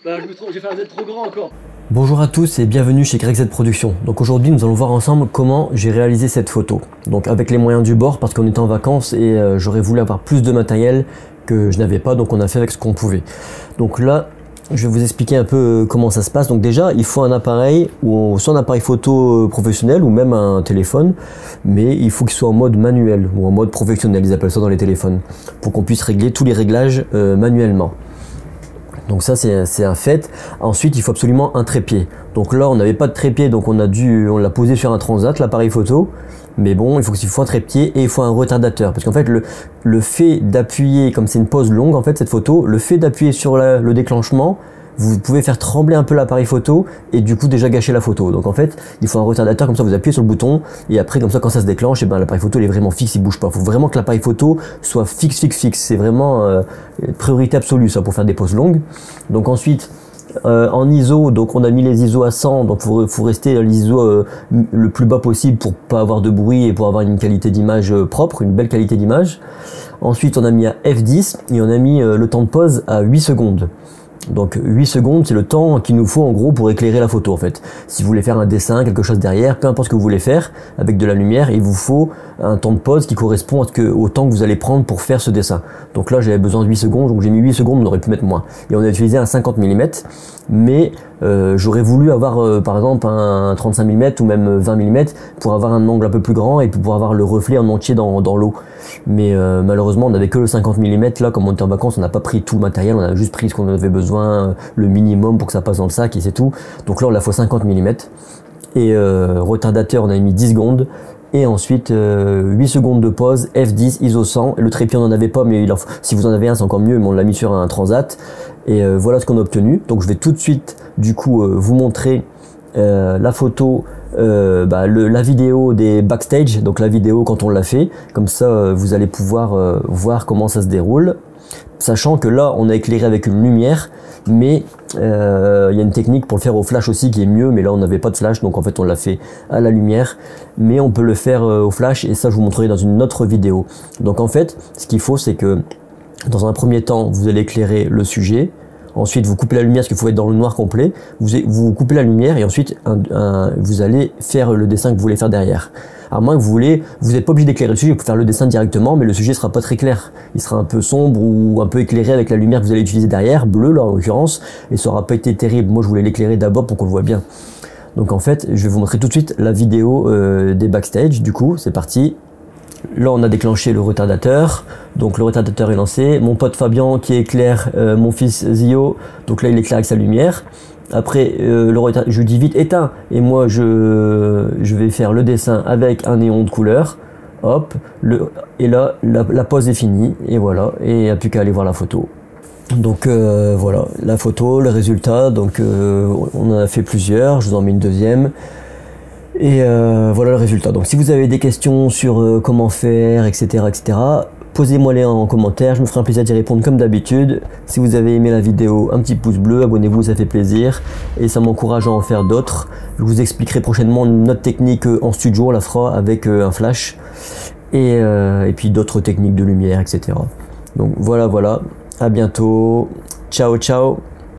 J'ai fait un Z trop grand encore. Bonjour à tous et bienvenue chez Greg Z Productions. Donc aujourd'hui nous allons voir ensemble comment j'ai réalisé cette photo. Donc avec les moyens du bord parce qu'on était en vacances et j'aurais voulu avoir plus de matériel que je n'avais pas, donc on a fait avec ce qu'on pouvait. Donc là je vais vous expliquer un peu comment ça se passe. Donc déjà il faut un appareil, ou soit un appareil photo professionnel ou même un téléphone, mais il faut qu'il soit en mode manuel ou en mode professionnel, ils appellent ça dans les téléphones, pour qu'on puisse régler tous les réglages manuellement. Donc ça c'est un fait. Ensuite il faut absolument un trépied. Donc là on n'avait pas de trépied, donc on l'a posé sur un transat, l'appareil photo. Mais bon, il faut un trépied et il faut un retardateur. Parce qu'en fait le fait d'appuyer, comme c'est une pose longue en fait cette photo, le fait d'appuyer sur le déclenchement, vous pouvez faire trembler un peu l'appareil photo et du coup déjà gâcher la photo. Donc en fait il faut un retardateur, comme ça vous appuyez sur le bouton et après comme ça quand ça se déclenche, et ben l'appareil photo il est vraiment fixe, il bouge pas. Il faut vraiment que l'appareil photo soit fixe. C'est vraiment priorité absolue ça pour faire des poses longues. Donc ensuite en ISO, donc on a mis les ISO à 100, donc faut rester à l'ISO le plus bas possible pour pas avoir de bruit et pour avoir une qualité d'image propre, une belle qualité d'image. Ensuite on a mis à F10 et on a mis le temps de pause à 8 secondes. Donc 8 secondes c'est le temps qu'il nous faut en gros pour éclairer la photo en fait. Si vous voulez faire un dessin, quelque chose derrière, peu importe ce que vous voulez faire avec de la lumière, il vous faut un temps de pause qui correspond au temps que vous allez prendre pour faire ce dessin. Donc là j'avais besoin de 8 secondes, donc j'ai mis 8 secondes, on aurait pu mettre moins. Et on a utilisé un 50 mm, mais j'aurais voulu avoir par exemple un 35 mm ou même 20 mm pour avoir un angle un peu plus grand et pour avoir le reflet en entier dans l'eau. Mais malheureusement on n'avait que le 50 mm là, comme on était en vacances on n'a pas pris tout le matériel, on a juste pris ce qu'on avait besoin, le minimum pour que ça passe dans le sac et c'est tout. Donc là on a fait 50 mm et retardateur on a mis 10 secondes et ensuite 8 secondes de pause, F10, ISO 100, le trépied on n'en avait pas mais si vous en avez un c'est encore mieux, mais on l'a mis sur un transat et voilà ce qu'on a obtenu. Donc je vais tout de suite du coup vous montrer la photo, la vidéo des backstage, donc la vidéo quand on l'a fait, comme ça vous allez pouvoir voir comment ça se déroule, sachant que là on a éclairé avec une lumière, mais il y a une technique pour le faire au flash aussi qui est mieux, mais là on n'avait pas de flash, donc en fait on l'a fait à la lumière, mais on peut le faire au flash et ça je vous montrerai dans une autre vidéo. Donc en fait ce qu'il faut c'est que dans un premier temps vous allez éclairer le sujet. Ensuite, vous coupez la lumière parce qu'il faut être dans le noir complet. Vous coupez la lumière et ensuite vous allez faire le dessin que vous voulez faire derrière. À moins que vous n'êtes pas obligé d'éclairer le sujet, vous pouvez faire le dessin directement, mais le sujet sera pas très clair. Il sera un peu sombre ou un peu éclairé avec la lumière que vous allez utiliser derrière, bleue là en l'occurrence, et ça aura pas été terrible. Moi, je voulais l'éclairer d'abord pour qu'on le voit bien. Donc en fait, je vais vous montrer tout de suite la vidéo des backstage. Du coup, c'est parti. Là on a déclenché le retardateur, donc le retardateur est lancé, mon pote Fabien qui éclaire mon fils Zio, donc là il éclaire avec sa lumière. Après je lui dis vite éteins et moi je vais faire le dessin avec un néon de couleur, hop, et là la pose est finie et voilà, et il n'y a plus qu'à aller voir la photo. Donc voilà la photo, le résultat, donc on en a fait plusieurs, je vous en mets une deuxième. Et voilà le résultat. Donc si vous avez des questions sur comment faire, etc., posez-moi les en commentaire, je me ferai un plaisir d'y répondre comme d'habitude. Si vous avez aimé la vidéo, un petit pouce bleu, abonnez-vous, ça fait plaisir et ça m'encourage à en faire d'autres. Je vous expliquerai prochainement une autre technique en studio, on la fera avec un flash et puis d'autres techniques de lumière, etc. Donc voilà, à bientôt, ciao ciao.